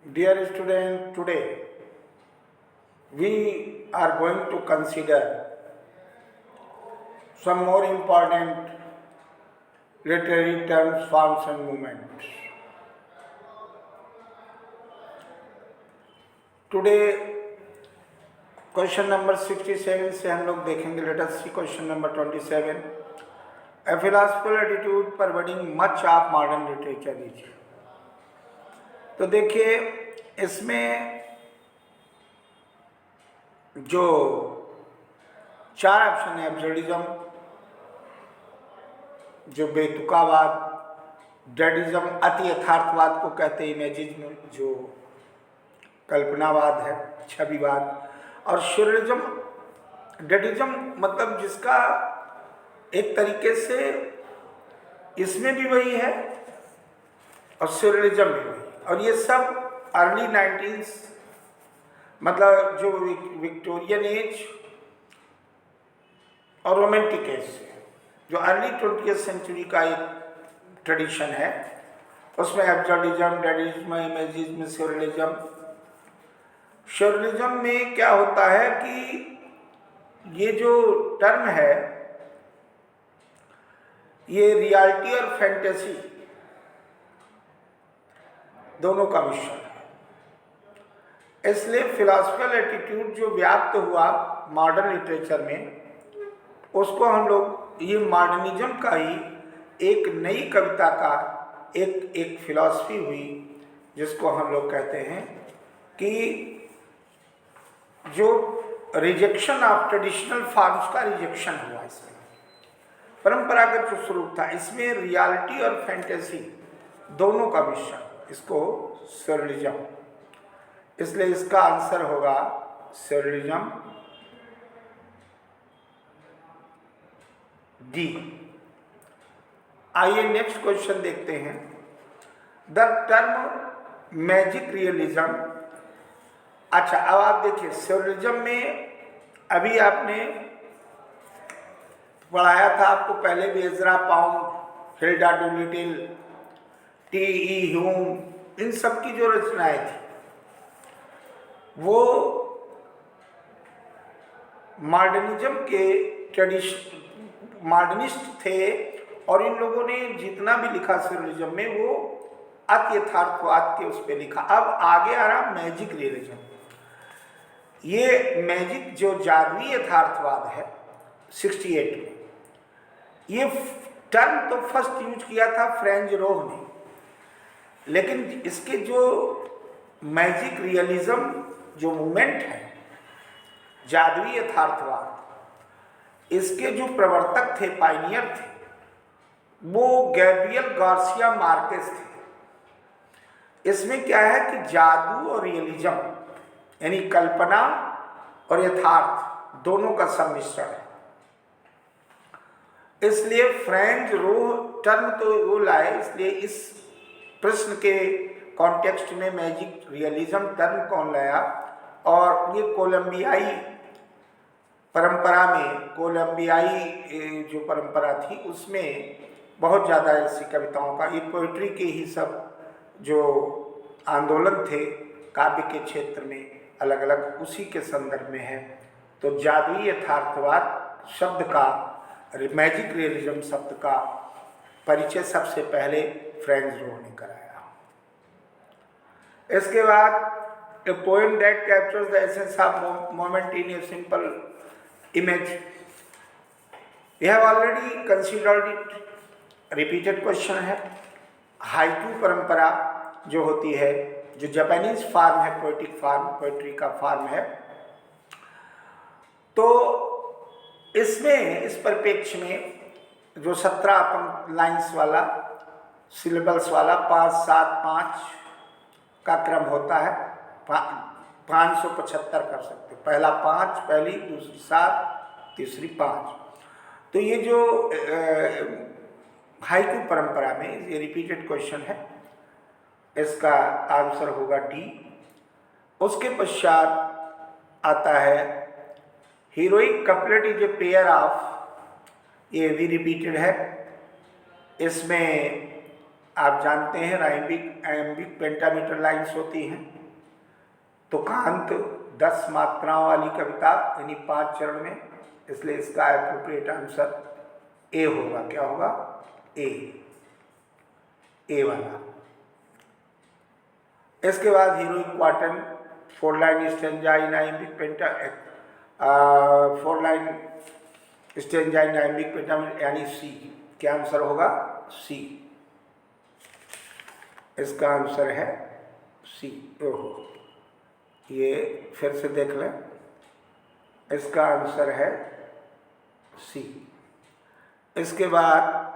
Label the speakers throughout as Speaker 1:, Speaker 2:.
Speaker 1: Dear student, today we are going to consider some more important literary terms, forms and movements. Today question number 67 से हम लोग देखेंगे. Let us see question number 27. A philosophical attitude pervading much of modern literature is. तो देखिए इसमें जो चार option है, एब्सर्डिज्म, जो बेतुकावाद, डेडिज्म, अति यथार्थवाद को कहते हैं, इमेजिज्म जो कल्पनावाद है, छविवाद, और सॉलिज्म. डेडिज्म मतलब जिसका एक तरीके से इसमें भी वही है और सॉलिज्म भी वही, और ये सब अर्ली 19th मतलब जो विक्टोरियन एज और रोमांटिक एज से जो अर्ली 20th सेंचुरी का एक ट्रेडिशन है, उसमें एब्सर्डिज्म, डेडिज्म, इमेजिज्म, सॉलिज्म. सॉलिज्म में क्या होता है कि ये जो टर्म है ये रियलिटी और फैंटेसी दोनों का मिश्रण है. इसलिए फिलॉसफिकल एटीट्यूड जो व्याप्त हुआ मॉडर्न लिटरेचर में, उसको हम लोग ये मॉडर्निज्म का ही एक नई कविता का एक फिलॉसफी हुई, जिसको हम लोग कहते हैं कि जो रिजेक्शन ऑफ ट्रेडिशनल फॉर्म्स का रिजेक्शन हुआ. इसमें परंपरागत जो स्वरूप था, इसमें रियलिटी और फैंटेसी दोनों का मिश्रण, इसको सॉलिज्म. इसलिए इसका आंसर होगा सॉलिज्म डी. आइए नेक्स्ट क्वेश्चन देखते हैं. The term magic realism. अच्छा, अब आप देखिए सॉलिज्म में अभी आपने पढ़ाया था, आपको पहले भी Ezra Pound, Hilda Doolittle, T E. Hume, इन सब की जो रचनाएं थी वो मॉडर्निज्म के मॉडर्निस्ट थे, और इन लोगों ने जितना भी लिखा सॉलिज्म में वो अति यथार्थवाद के उस पर लिखा. अब आगे आ रहा मैजिक रियलिज्म. ये मैजिक जो जादुई यथार्थवाद है 68 में, ये टर्म तो फर्स्ट यूज किया था फ्रेंच रोह ने, लेकिन इसके जो मैजिक रियलिज्म जो मूवमेंट है, जादुई यथार्थवाद, इसके जो प्रवर्तक थे, पायनियर थे, वो गैब्रियल गार्सिया मार्केस थे. इसमें क्या है कि जादू और रियलिज्म यानी कल्पना और यथार्थ दोनों का सम्मिश्रण है. इसलिए फ्रेंच रोह टर्म तो वो लाए. इसलिए इस प्रश्न के कॉन्टेक्स्ट में मैजिक रियलिज्म टर्म कौन लाया, और ये कोलंबियाई परंपरा में, कोलंबियाई जो परंपरा थी उसमें बहुत ज़्यादा ऐसी कविताओं का, ये पोइट्री के ही सब जो आंदोलन थे काव्य के क्षेत्र में अलग अलग, उसी के संदर्भ में है. तो जादुई यथार्थवाद शब्द का, मैजिक रियलिज्म शब्द का परिचय सबसे पहले फ्रेंच रोह ने कराया. इसके बाद a poem that captures the essence of moment in a simple image. We have already considered it. Repeated question है. हाइकू परंपरा जो होती है, जो जापानीज फार्म है, पोएटिक फार्म, पोएट्री का फार्म है, तो इसमें इस परिप्रेक्ष्य में जो 17 लाइन्स वाला, सिलेबल्स वाला 5, 7, 5 का क्रम होता है. 575 कर सकते. पहला 5, पहली, दूसरी 7, तीसरी 5. तो ये जो हाइकू परंपरा में ये रिपीटेड क्वेश्चन है, इसका आंसर होगा डी. उसके पश्चात आता है heroic couplet is a pair of, ये भी रिपीटेड है. इसमें आप जानते हैं राइम्बिक आयम्बिक पेंटामीटर लाइन्स होती हैं। तुकांत 10 मात्राओं वाली कविता यानी 5 चरण में, इसलिए इसका एप्रोप्रिएट आंसर ए होगा। क्या होगा? ए वाला। इसके बाद heroic quatrain 4 line stanza in iambic penta 4 line stanza in iambic pentameter यानी सी। क्या आंसर होगा? सी। इसका आंसर है सी। ओहो, ये फिर से देख लें, इसका आंसर है सी। इसके बाद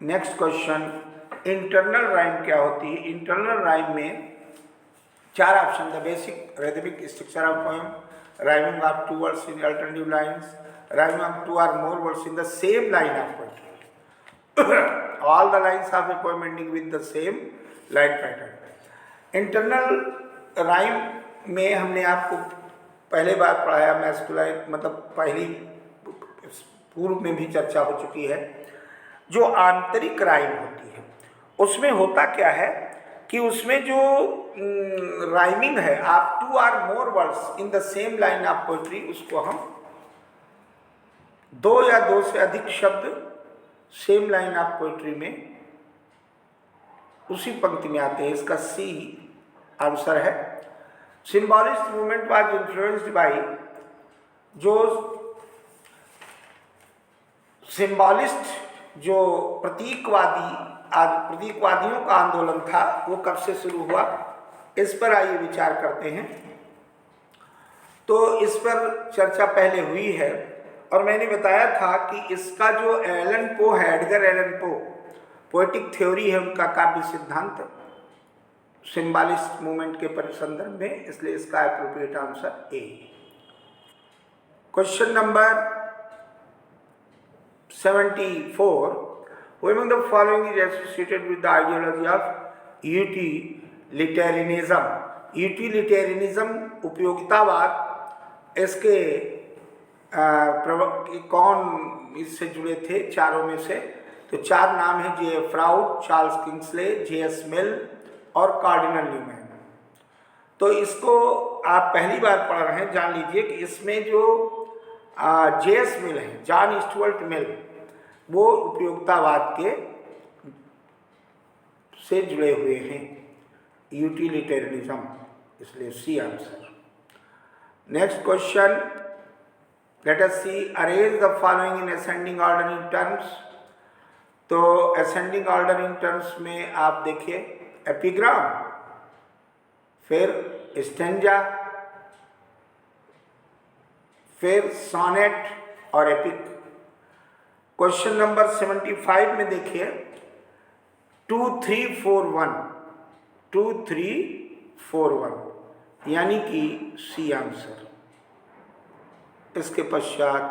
Speaker 1: नेक्स्ट क्वेश्चन, इंटरनल राइम क्या होती है? इंटरनल राइम में 4 option, the basic rhythmic structure of poem, rhyming of 2 words in alternative lines, rhyming of 2 or more words in the same line of poetry, all the lines of a poem ending with the same line pattern। Internal rhyme में हमने आपको पहले बार पढ़ाया, masculine मतलब पहली पूर्व में भी चर्चा हो चुकी है। जो आंतरिक राइम होती है उसमें होता क्या है कि उसमें जो राइमिंग है, आप 2 or more words in the same line of poetry, उसको हम 2 या 2 से अधिक शब्द सेम लाइन ऑफ पोइट्री में उसी पंक्ति में आते हैं। इसका सी आंसर है। सिंबॉलिस्ट मूवमेंट वाज इन्फ्लुएंस्ड बाय, जो सिंबॉलिस्ट जो प्रतीकवादियों का आंदोलन था वो कब से शुरू हुआ, इस पर आइए विचार करते हैं। तो इस पर चर्चा पहले हुई है और मैंने बताया था कि इसका जो एलन पो है, Edgar Allan Poe, poetic theory है उनका काव्य सिद्धांत, सिंबॉलिस्ट मूवमेंट के संदर्भ में, इसलिए इसका appropriate answer A. Question number 74, who among the following is associated with the ideology of utilitarianism? Utilitarianism उपयोगितावाद, इसके कौन इससे जुड़े थे? चारों में से तो 4 नाम हैं, जे फ्राउड, चार्ल्स किंग्सले, जे.एस. मिल और कार्डिनल न्यूमैन। तो इसको आप पहली बार पढ़ रहे हैं, जान लीजिए कि इसमें जो जे.एस. मिल है, जॉन स्टुअर्ट मिल, वो उपयोगितावाद के से जुड़े हुए हैं, यूटिलिटेरियनिज्म, इसलिए c answer. Next question, let us see, arrange the following in ascending order in terms. तो असेंडिंग ऑर्डर इन टर्म्स में आप देखिए, एपिग्राम, फिर स्टेंजा, फिर सोनेट और एपिक। क्वेश्चन नंबर 75 में देखिए 2 3 4 1, 2 3 4 1, यानी कि सी आंसर। इसके पश्चात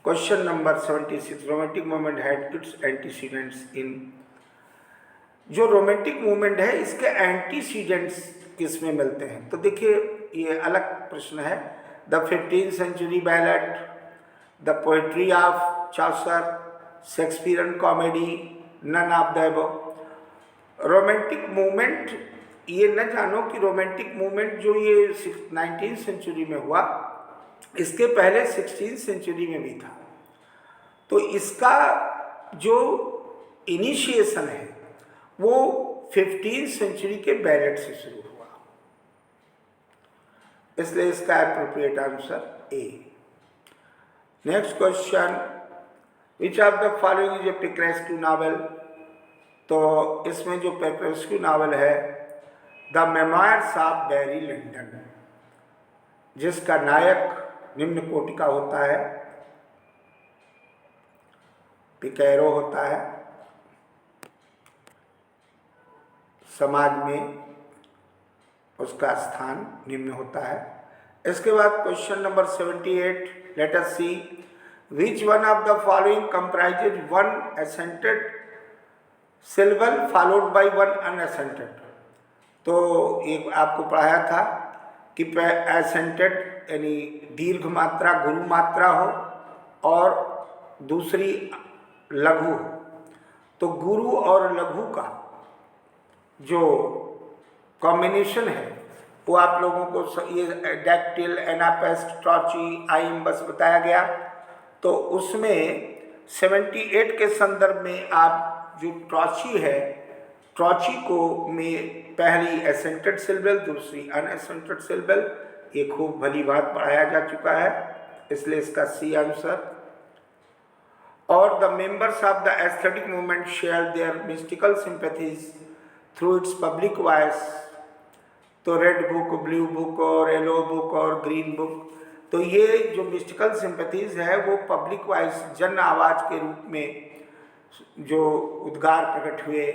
Speaker 1: question number 76, romantic movement had its antecedents in. जो रोमांटिक मूवमेंट है इसके एंटीसीडेंट्स किस में मिलते हैं? तो देखिए ये अलग प्रश्न है। The 15th century ballet, the poetry of Chaucer, Shakespearean comedy, none of the above. Romantic movement, ये न जानो कि रोमांटिक मूवमेंट जो ये 19th सेंचुरी में हुआ, इसके पहले 16th सेंचुरी में भी था। तो इसका जो इनिशिएशन है वो 15th सेंचुरी के बैलेट से शुरू हुआ, इसलिए इसका appropriate answer A. Next question, which of the following is a picaresque novel. तो इसमें जो पिक्रेस्क्यू नावल है, the memoirs of Barry Lyndon, जिसका नायक निम्न कोटि का होता है, पिकेरो होता है, समाज में उसका स्थान निम्न होता है। इसके बाद question number 78, let us see, which one of the following comprises one accented syllable followed by one unaccented। तो एक आपको पढ़ाया था कि accented यानी दीर्घ मात्रा गुरु मात्रा हो और दूसरी लघु हो। तो गुरु और लघु का जो कॉम्बिनेशन है वो आप लोगों को ये डैक्टिल, एनापेस्ट, ट्रॉची, आइम बस बताया गया। तो उसमें 78 के संदर्भ में आप जो ट्रॉची है, ट्रॉची को में पहली एसेंटेड सिलेबल, दूसरी अनएसेंटेड सिलेबल, ये खूब भली बात पढ़ाया जा चुका है, इसलिए इसका सी आंसर। और the members of the aesthetic movement share their mystical sympathies through its public voice. तो रेड बुक, ब्लू बुक और येलो बुक और ग्रीन बुक, तो ये जो मिस्टिकल सिंपैथीज है वो पब्लिक वॉइस, जन आवाज के रूप में जो उद्गार प्रकट हुए।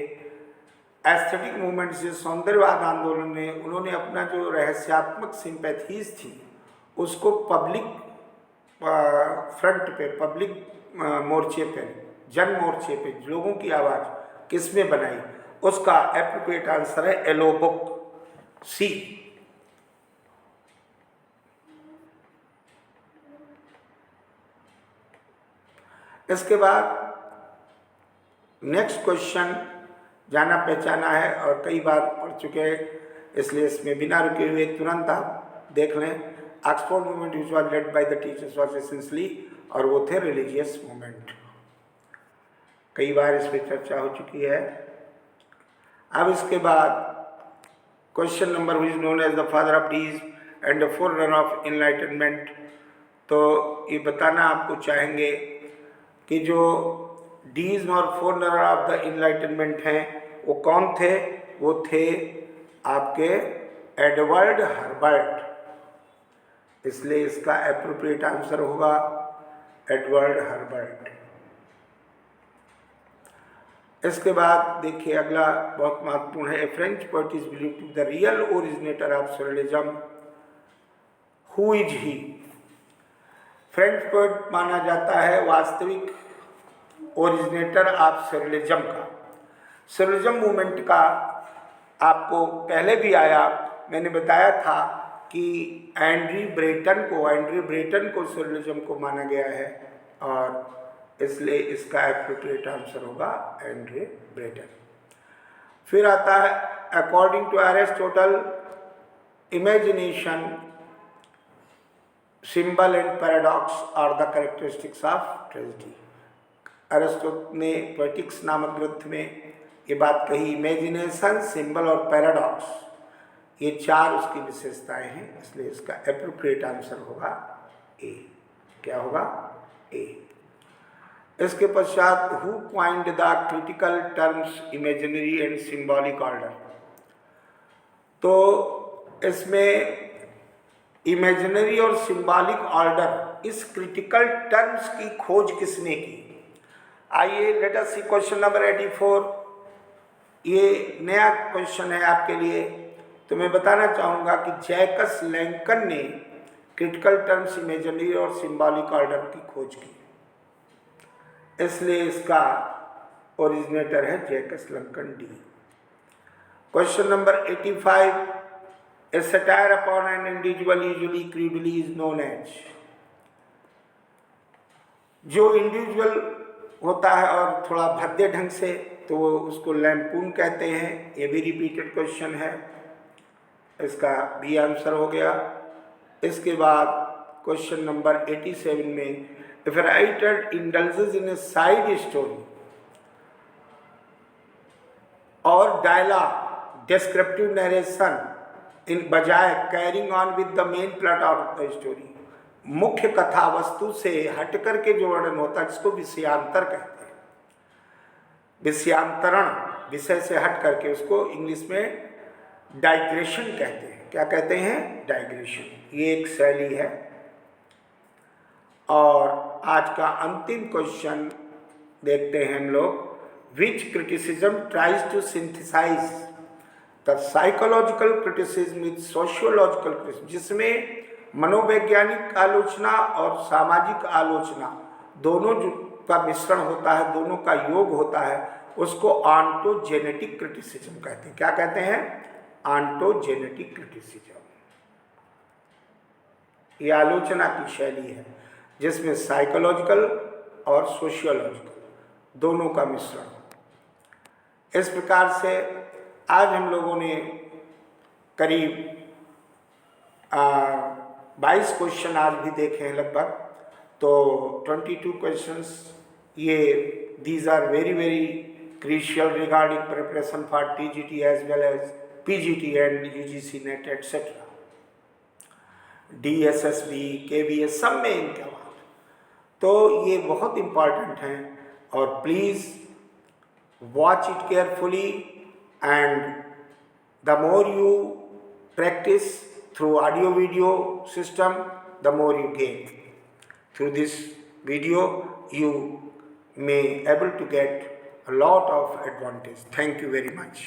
Speaker 1: एस्थेटिक मूवमेंट से सौंदर्यवाद आंदोलन ने, उन्होंने अपना जो रहस्यात्मक सिंपैथीज थी उसको पब्लिक फ्रंट पे, पब्लिक मोर्चे पे, जन मोर्चे पे लोगों की आवाज़ किसमें बनाई, उसका एप्रोप्रिएट आंसर है येलो बुक, सी। इसके बाद नेक्स्ट क्वेश्चन जाना पहचाना है और कई बार पढ़ चुके हैं, इसलिए इसमें बिना रुके हुए तुरंत आप देख लें। Oxford movement which was led by the teachers was essentially, और वो थे रिलीजियस मूवमेंट। कई बार इस पर चर्चा हो चुकी है। अब इसके बाद question number which known as the father of deism and the forerunner of enlightenment. तो ये बताना आपको चाहेंगे कि जो डीज और फोररनर ऑफ द इनलाइटनमेंट हैं वो कौन थे। वो थे आपके एडवर्ड हर्बर्ट, इसलिए इसका एप्रोप्रिएट आंसर होगा एडवर्ड हर्बर्ट। इसके बाद देखिए अगला बहुत महत्वपूर्ण है। French poet is believe to the real originator of surrealism, who is he. French poet माना जाता है वास्तविक ओरिजिनेटर ऑफ सरलिज्म का। सरलिज्म मूवमेंट का आपको पहले भी आया, मैंने बताया था कि एंड्री ब्रेटन को सरलिज्म को माना गया है, और इसलिए इसका एप्रोप्रिएट आंसर होगा एंड्रे ब्रेटन। फिर आता है according to Aristotle, imagination, symbol and paradox are the characteristics of tragedy. Aristotle ने पोएटिक्स नामक ग्रंथ में ये बात कही, इमेजिनेशन, सिंबल और पैराडॉक्स, ये चार उसकी विशेषताएं हैं, इसलिए इसका एप्रोप्रिएट आंसर होगा ए। क्या होगा? ए। इसके पश्चात who coined the critical terms imaginary and symbolic order. तो इसमें इमेजिनरी और सिंबॉलिक ऑर्डर, इस क्रिटिकल टर्म्स की खोज किसने की? आइए let us see question number 84। ये नया क्वेश्चन है आपके लिए। तो मैं बताना चाहूँगा कि जैकस लैंकन ने क्रिटिकल टर्म्स इमेजिनरी और सिंबॉलिक ऑर्डर की खोज की, इसलिए इसका ओरिजिनेटर है Jacques Lacan, D. Question number 85, a satire upon an individual usually crudely is known as. जो इंडिविजुअल होता है और थोड़ा भद्दे ढंग से, तो वो उसको लैम्पून कहते हैं। ये भी रिपीटेड क्वेश्चन है, इसका बी आंसर हो गया। इसके बाद क्वेश्चन नंबर 87 में, if a writer indulges in a side story or dialogue, descriptive narration in बजाय carrying on with the main plot of the story, मुख्य कथा वस्तु से हटकर के जो वर्णन होता है जिसको विषयांतर कहते हैं। विषयांतरण, विषय से हट करके, उसको इंग्लिश में डाइग्रेशन कहते हैं। क्या कहते हैं? डाइग्रेशन। ये एक शैली है। और आज का अंतिम क्वेश्चन देखते हैं हम लोग। Which criticism tries to synthesize the psychological criticism with sociological criticism, जिसमें मनोवैज्ञानिक आलोचना और सामाजिक आलोचना दोनों का मिश्रण होता है, दोनों का योग होता है, उसको ऑन्टोजेनेटिक क्रिटिसिज्म कहते हैं। क्या कहते हैं? ऑन्टोजेनेटिक क्रिटिसिज्म। ये आलोचना की शैली है जिसमें साइकोलॉजिकल और सोशियोलॉजिकल दोनों का मिश्रण। इस प्रकार से आज हम लोगों ने करीब 22 क्वेश्चन आज भी देखे हैं लगभग। तो 22 क्वेश्चंस ये these are very very crucial regarding preparation for TGT as well as PGT and UGC NET etcetera, DSSB KVS सब में इनका बात, तो ये बहुत इम्पॉर्टेंट हैं। और please watch it carefully and the more you practice through audio video system, the more you gain. Through this video you may able to get a lot of advantage. Thank you very much.